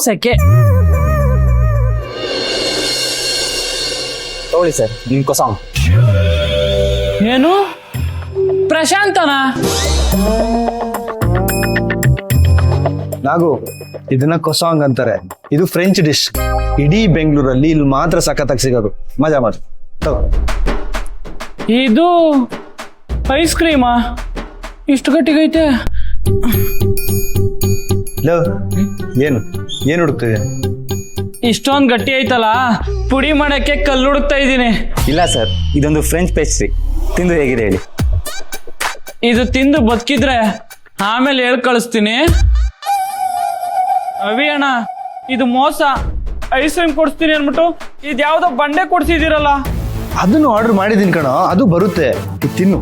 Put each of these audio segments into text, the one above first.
ಸೆಕೆ. ತಗೊಳ್ಳಿ ಸರ್ ನಿಮ್ ಕೊಸಾಂಗ್. ಏನು ಪ್ರಶಾಂತನ? ನಾಗು, ಇದನ್ನ ಕೊಸಾಂಗ್ ಅಂತಾರೆ. ಇದು ಫ್ರೆಂಚ್ ಡಿಶ್. ಇಡೀ ಬೆಂಗಳೂರಲ್ಲಿ ಇಲ್ಲಿ ಮಾತ್ರ ಸಖತ್ತಾಗಿ ಸಿಗೋದು. ಮಜಾ ಮಾಡು. ತಗೋ. ಇದು ಐಸ್ ಕ್ರೀಮಾ? ಇಷ್ಟು ಗಟ್ಟಿಗೈತೆ. ಲೋ, ಏನು ಹುಡುಕ್ತಿದೆ? ಇಷ್ಟೊಂದು ಗಟ್ಟಿ ಐತಲ್ಲ, ಪುಡಿ ಮಾಡಕ್ಕೆ ಕಲ್ಲು ಹುಡುಕ್ತಾ ಇದ್ದೀನಿ. ಇಲ್ಲ ಸರ್, ಇದೊಂದು ಫ್ರೆಂಚ್ ಪೇಸ್ಟ್ರಿ. ತಿಂದು ಹೇಗಿದೆ ಹೇಳಿ. ಇದು ತಿಂದು ಬದುಕಿದ್ರೆ ಆಮೇಲೆ ಹೇಳ್ ಕಳಿಸ್ತೀನಿ. ಅವಿ ಅಣ್ಣ, ಇದು ಮೋಸ. ಐಸ್ ಕ್ರೀಮ್ ಕೊಡಿಸ್ತೀನಿ ಅನ್ಬಿಟ್ಟು ಇದ್ಯಾವುದೋ ಬಂಡೆ ಕೊಡ್ಸಿದಿರಲ್ಲ. ಅದನ್ನು ಆರ್ಡರ್ ಮಾಡಿದೀನಿ ಕಣೋ, ಅದು ಬರುತ್ತೆ. ಇದು ತಿನ್ನು.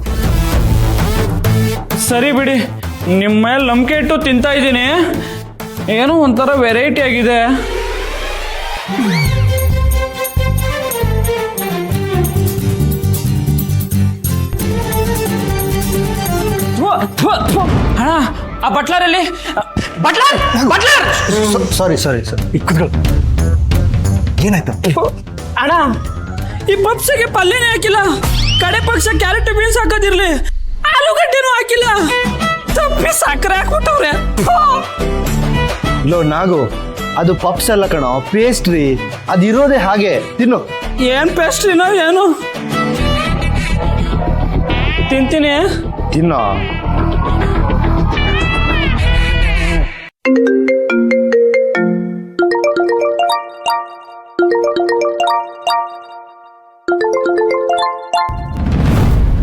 ಸರಿ ಬಿಡಿ, ನಿಮ್ಮ ಮೇಲೆ ನಂಬಿಕೆ ಇಟ್ಟು ತಿಂತಾ ಇದ್ದೀನಿ. ಏನೋ ಒಂಥರ ವೆರೈಟಿ ಆಗಿದೆ. ಅಣ್ಣ, ಆ ಬಟ್ಲರಲ್ಲಿ ಬಟ್ಲರ್. ಸಾರಿ ಏನಾಯ್ತು? ಅಣ್ಣ, ಈ ಪಪ್ಸಿಗೆ ಪಲ್ಯನೇ ಹಾಕಿಲ್ಲ. ಕಡೆ ಪಕ್ಷ ಕ್ಯಾರೆಟ್ ಬೀನ್ಸ್ ಹಾಕೋದಿರ್ಲಿ, ಆಲೂಗಡ್ಡೆನೂ ಹಾಕಿಲ್ಲ. ತಪ್ಪಿ ಸಕ್ಕರೆ ಹಾಕ್ಬಿಟ್ಟವ್ರೆ. ಲೋ ನಾಗು, ಅದು ಪಪ್ಸ್ ಎಲ್ಲ ಕಣೋ, ಪೇಸ್ಟ್ರಿ. ಅದಿರೋದೇ ಹಾಗೆ. ತಿನ್ನು. ಏನ್ ಪೇಸ್ಟ್ರಿನೋ ಏನು? ತಿಂತೀನಿ. ತಿನ್ನೋ.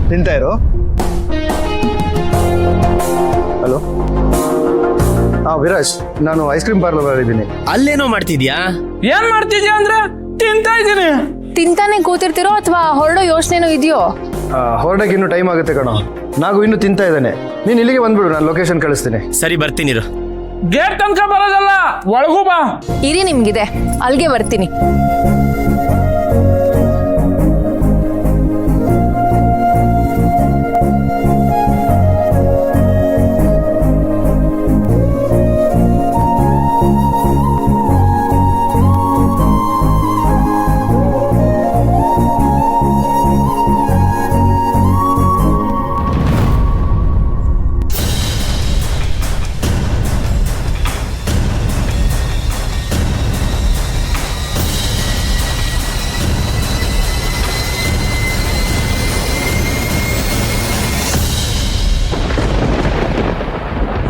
ತಿಂತಾ ಇರು. ಹಲೋ, ವಿರಾಜ್, ನಾನು ಐಸ್ ಕ್ರೀಮ್ ಪಾರ್ಲರ್ ಇದ್ದೀನಿ. ಅಲ್ಲೇನೋ ಮಾಡ್ತಿದ್ಯಾ? ಏನ್ ಮಾಡ್ತಿದ್ಯಾ ಅಂದ್ರೆ ತಿಂತಾ ಇದ್ದೀನಿ. ತಿಂತಾನೆ ಕೂತಿರ್ತಿರೋ ಅಥವಾ ಹೊರಡೋ ಯೋಚನೆನೂ ಇದೆಯೋ? ಹೊರಡಕ್ಕೆ ಇನ್ನೂ ಟೈಮ್ ಆಗುತ್ತೆ ಕಣೋ. ನಾಗು ಇನ್ನೂ ತಿಂತಾ ಇದ್ದಾನೆ. ನೀನು ಇಲ್ಲಿಗೆ ಬಂದ್ಬಿಡು, ನಾನು ಲೊಕೇಶನ್ ಕಳಿಸ್ತೀನಿ. ಸರಿ, ಬರ್ತೀನಿರು. ಗೇಟ್ ತನಕ ಬರೋದಲ್ಲ, ಒಳಗೂ ಬಾ. ಇರಿ, ನಿಮ್ಗಿದೆ, ಅಲ್ಲಿಗೆ ಬರ್ತೀನಿ.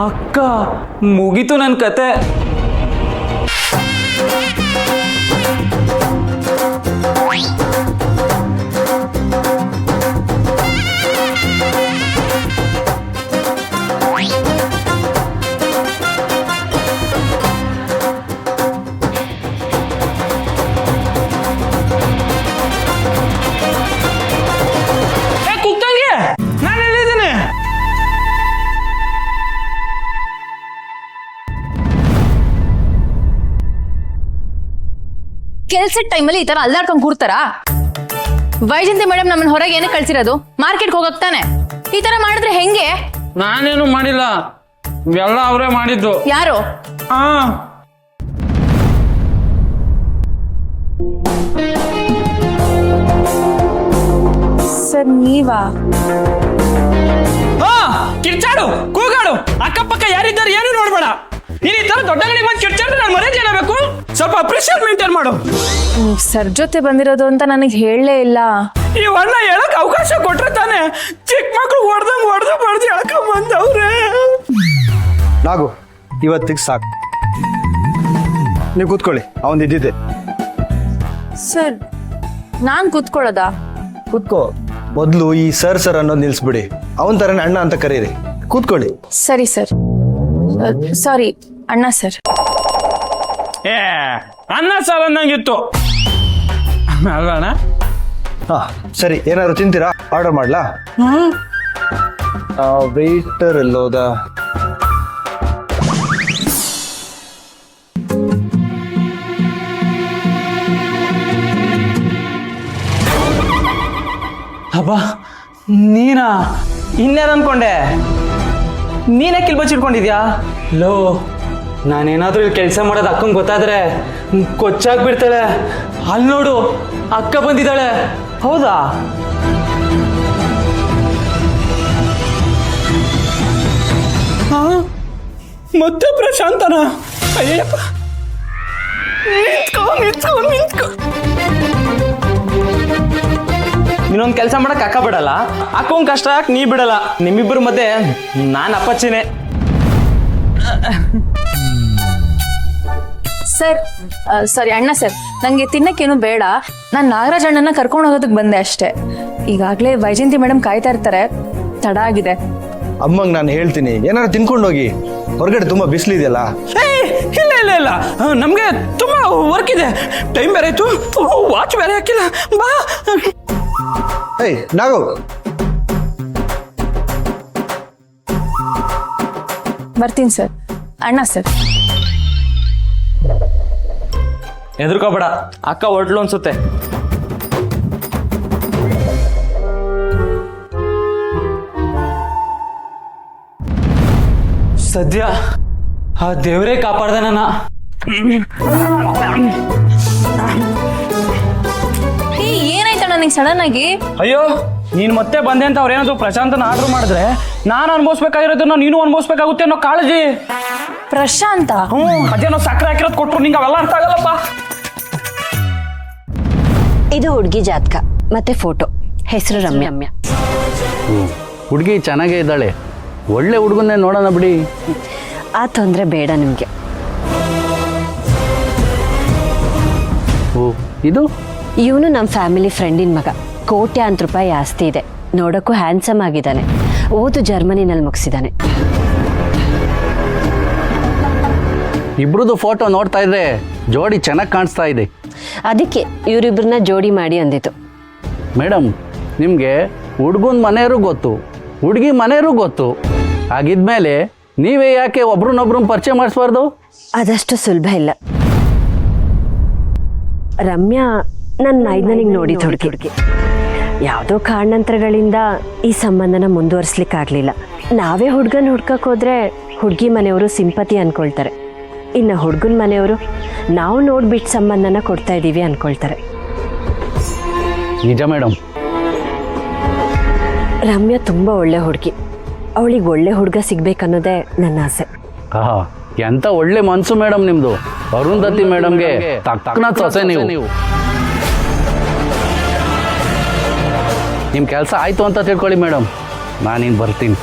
ಅಕ್ಕ, ಮುಗೀತು ನನ್ನ ಕತೆ. ಕುತ್ತಂಗೆ, ನಾನು ಎಲ್ಲಿದ್ದೀನಿ? ಕೆಲ್ಸದ ಟೈಮಲ್ಲಿ ಈ ತರ ಅಲ್ಲಾಡ್ಕೊಂಡ್ ಕೂರ್ತಾರಾ? ವೈಜಂತಿ ಮೇಡಮ್ ನಮ್ಮನ್ನ ಹೊರಗೆ ಏನಕ್ಕೆ ಕಳ್ಸಿರೋದು? ಮಾರ್ಕೆಟ್ಗೆ ಹೋಗಕ್ ತಾನೆ. ಈ ತರ ಮಾಡಿದ್ರೆ ಹೆಂಗೆ? ನಾನೇನು ಮಾಡಿಲ್ಲ, ಎಲ್ಲ ಅವರೇ ಮಾಡಿದ್ದು. ಯಾರು? ಸರ್, ನೀವಾ? ಕಿರ್ಚಾಡು, ಕೂಗಾಡು, ಅಕ್ಕಪಕ್ಕ ಯಾರಿದ್ದಾರೆ ಏನು ನೋಡ್ಬೇಡ. ನೀನ್ ಈ ತರ ದೊಡ್ಡ ಗಡಿಗೆ ಬಂದು ಕಿರ್ಚಾಡ್ರೆ ನಾನು ಮರ್ಯಾದೆ ಏನಾಗಬೇಕು? ಸ್ವಲ್ಪ ಅಪ್ರಿಷಿಯೇಟ್ ಮೇಂಟೈನ್ ಮಾಡು. ನೀವ್ ಸರ್ ಜೊತೆ ಬಂದಿರೋದು ಅಂತ ನನಗೆ ಹೇಳಲೇ ಇಲ್ಲ. ಈ ಅಣ್ಣ ಹೇಳಕ್ ಅವಕಾಶ ಕೊಟ್ರೆ ತಾನೆ ಚಿಕ್ಕ ಮಕ್ಳು ಹೊಡೆದು ಹೇಳ್ಕೊಂಡ್ ಬಂದವ್ರೆ. ನಾಗು, ಇವತ್ತಿಗೆ ಸಾಕು. ನೀವು ಕೂತ್ಕೊಳ್ಳಿ, ಅವನಿದ್ದಿದ್ದೆ. ಸರ್, ನಾನ್ ಕೂತ್ಕೊಳ್ಳೋದಾ? ಕೂತ್ಕೋ. ಮೊದಲು ಈ ಸರ್ ಅನ್ನೋದು ನಿಲ್ಸ್ಬಿಡಿ. ಅವನ ಥರನೇ ಅಣ್ಣ ಅಂತ ಕರೀರಿ. ಕೂತ್ಕೊಳ್ಳಿ. ಸರಿ ಸರ್. ಸಾರಿ ಅಣ್ಣ ಸರ್. ಅಣ್ಣ ಸರ್ ಅನ್ನಂಗಿತ್ತು ಅಲ್ವಣ್ಣ? ಹಾ ಸರಿ, ಏನಾದ್ರು ತಿಂತೀರಾ? ಆರ್ಡರ್ ಮಾಡ್ಲಾ? ವೇಟರ್ ಎಲ್ಲೋದ? ಅಬ್ಬಾ, ನೀನಾ? ಇನ್ಯಾರು ಅನ್ಕೊಂಡೆ. ನೀನೇ ಕಿಲ್ ಬಚ್ಚಿಟ್ಕೊಂಡಿದ್ಯಾ? ಲೋ, ನಾನೇನಾದ್ರೂ ಇಲ್ಲಿ ಕೆಲಸ ಮಾಡೋದು ಅಕ್ಕಂಗೆ ಗೊತ್ತಾದ್ರೆ ಕೊಚ್ಚಾಗ್ಬಿಡ್ತಾಳೆ. ಅಲ್ಲಿ ನೋಡು, ಅಕ್ಕ ಬಂದಿದ್ದಾಳೆ. ಹೌದಾ? ಹಾ ಮತ್ತೆ ಪ್ರಶಾಂತನ? ಅಯ್ಯಪ್ಪ, ನಿಂತ್ಕೋ. ನೀನೊಂದು ಕೆಲಸ ಮಾಡಕ್ ಅಕ್ಕ ಬಿಡಲ್ಲ, ಅಕ್ಕೊಂದು ಕಷ್ಟ ಹಾಕಿ ನೀ ಬಿಡಲ್ಲ. ನಿಮ್ಮಿಬ್ಬರ ಮಧ್ಯೆ ನಾನು ಅಪ್ಪಚ್ಚಿನೇ. ಸರ್ ಸರಿ ಅಣ್ಣ ಸರ್, ನಂಗೆ ತಿನ್ನಕ್ಕೇನು ಬೇಡ. ನಾನು ನಾಗರಾಜ್ ಅಣ್ಣನ ಕರ್ಕೊಂಡು ಹೋಗೋದಕ್ಕೆ ಬಂದೆ ಅಷ್ಟೇ. ಈಗಾಗಲೇ ವೈಜಯಂತಿ ಮೇಡಮ್ ಕಾಯ್ತಾ ಇರ್ತಾರೆ, ತಡ ಆಗಿದೆ. ಅಮ್ಮಂಗೆ ನಾನು ಹೇಳ್ತೀನಿ, ಏನಾರು ತಿನ್ಕೊಂಡು ಹೋಗಿ. ಹೊರಗಡೆ ತುಂಬಾ ಬಿಸಿಲಿದೆಯಲ್ಲ. ಇಲ್ಲ ನಮ್ಗೆ ತುಂಬಾ ವರ್ಕ್ ಇದೆ. ಟೈಮ್ ಬೇರೆ ಆಯ್ತು, ವಾಚ್ ಬೇರೆ ಹಾಕಿಲ್ಲ. ಬಾ. ಏಯ್ ನಾಗು, ಬರ್ತೀನಿ ಸರ್. ಅಣ್ಣ ಸರ್, ಹೆದರ್ಕೋಬೇಡ, ಅಕ್ಕ ಹೊರಟ್ಲು ಅನ್ಸುತ್ತೆ. ಸದ್ಯ ಆ ದೇವರೇ ಕಾಪಾಡ್ದೆ ನನ್ನ. ಏನಾಯ್ತಣ್ಣ ನಿಂಗೆ ಸಡನ್ ಆಗಿ? ಅಯ್ಯೋ, ನೀನ್ ಮತ್ತೆ ಬಂದೆ ಅಂತ ಅವ್ರೇನಾದ್ರು ಪ್ರಶಾಂತನ ಆರ್ಡರ್ ಮಾಡಿದ್ರೆ ನಾನು ಅನ್ಭವಿಸ್ಬೇಕಾಗಿರೋದನ್ನ ನೀನು ಅನ್ಭವಿಸ್ಬೇಕಾಗುತ್ತೆ ಅನ್ನೋ ಕಾಳಜಿ. ಪ್ರಶಾಂತ? ಅದೇನೋ ಸಕ್ಕರೆ ಹಾಕಿರೋದು ಕೊಟ್ರು, ನಿಂಗೆ ಅವೆಲ್ಲ ಅರ್ಥ ಆಗಲ್ಲಪ್ಪ. ಇದು ಹುಡುಗಿ ಜಾತಕ ಮತ್ತೆ ಫೋಟೋ. ಹೆಸರು ರಮ್ಯಾ. ಹುಡುಗಿ ಚೆನ್ನಾಗೇ ಇದ್ದಾಳೆ, ಒಳ್ಳೆ ಹುಡುಗನ್ನೇ ನೋಡೋಣ ಬಿಡಿ. ಆ ತೊಂದರೆ ಬೇಡ ನಿಮಗೆ. ಓ, ಇದು ಇವನು ನಮ್ಮ ಫ್ಯಾಮಿಲಿ ಫ್ರೆಂಡಿನ ಮಗ. ಕೋಟ್ಯಾಂತರ ರೂಪಾಯಿ ಆಸ್ತಿ ಇದೆ, ನೋಡೋಕ್ಕೂ ಹ್ಯಾಂಡ್ಸಮ್ ಆಗಿದ್ದಾನೆ. ಓದು ಜರ್ಮನಿನಲ್ಲಿ ಮುಗಿಸಿದ್ದಾನೆ. ಇಬ್ರದ್ದು ಫೋಟೋ ನೋಡ್ತಾ ಇದ್ರೆ ಜೋಡಿ ಚೆನ್ನಾಗಿ ಕಾಣಿಸ್ತಾ ಇದೆ. ಅದಕ್ಕೆ ಇವರಿಬ್ಬರನ್ನ ಜೋಡಿ ಮಾಡಿ ಅಂದಿತ್ತು. ಮೇಡಮ್, ನಿಮಗೆ ಹುಡುಗನ ಮನೆಯವರು ಗೊತ್ತು, ಹುಡುಗಿ ಮನೆಯವರು ಗೊತ್ತು. ಹಾಗಿದ್ಮೇಲೆ ನೀವೇ ಯಾಕೆ ಒಬ್ರನ್ನೊಬ್ರನ್ನ ಪರಿಚಯ ಮಾಡಿಸ್ಬಾರ್ದು? ಅದಷ್ಟು ಸುಲಭ ಇಲ್ಲ. ರಮ್ಯಾ ನನ್ನ ಮೈದನಿಗೆ ನೋಡಿ ಹುಡುಗಿ. ಯಾವುದೋ ಕಾರಣಾಂತರಗಳಿಂದ ಈ ಸಂಬಂಧನ ಮುಂದುವರಿಸ್ಲಿಕ್ಕಾಗಲಿಲ್ಲ. ನಾವೇ ಹುಡುಗನ ಹುಡ್ಕಕ್ಕೆ ಹೋದ್ರೆ ಹುಡುಗಿ ಮನೆಯವರು ಸಿಂಪತಿ ಅನ್ಕೊಳ್ತಾರೆ. ಇನ್ನು ಹುಡುಗನ ಮನೆಯವರು ನಾವು ನೋಡ್ಬಿಟ್ಟು ಸಂಬಂಧನ ಕೊಡ್ತಾ ಇದ್ದೀವಿ ಅನ್ಕೊಳ್ತಾರೆ. ನಿಜ ಮೇಡಮ್. ರಮ್ಯಾ ತುಂಬ ಒಳ್ಳೆ ಹುಡುಗಿ. ಅವಳಿಗೆ ಒಳ್ಳೆ ಹುಡುಗ ಸಿಗ್ಬೇಕನ್ನೋದೇ ನನ್ನ ಆಸೆ. ಆಹಾ, ಎಂತ ಒಳ್ಳೆ ಮನಸ್ಸು ಮೇಡಮ್ ನಿಮ್ದು. ಅರುಂಧತಿ ಮೇಡಮ್ಗೆ ತಕ್ಕನ ಸೊಸೆ ನೀವು. ನಿಮ್ಮ ಕೆಲಸ ಆಯಿತು ಅಂತ ತಿಳ್ಕೊಳ್ಳಿ ಮೇಡಮ್, ನಾನಿನ್ನು ಬರ್ತೀನಿ.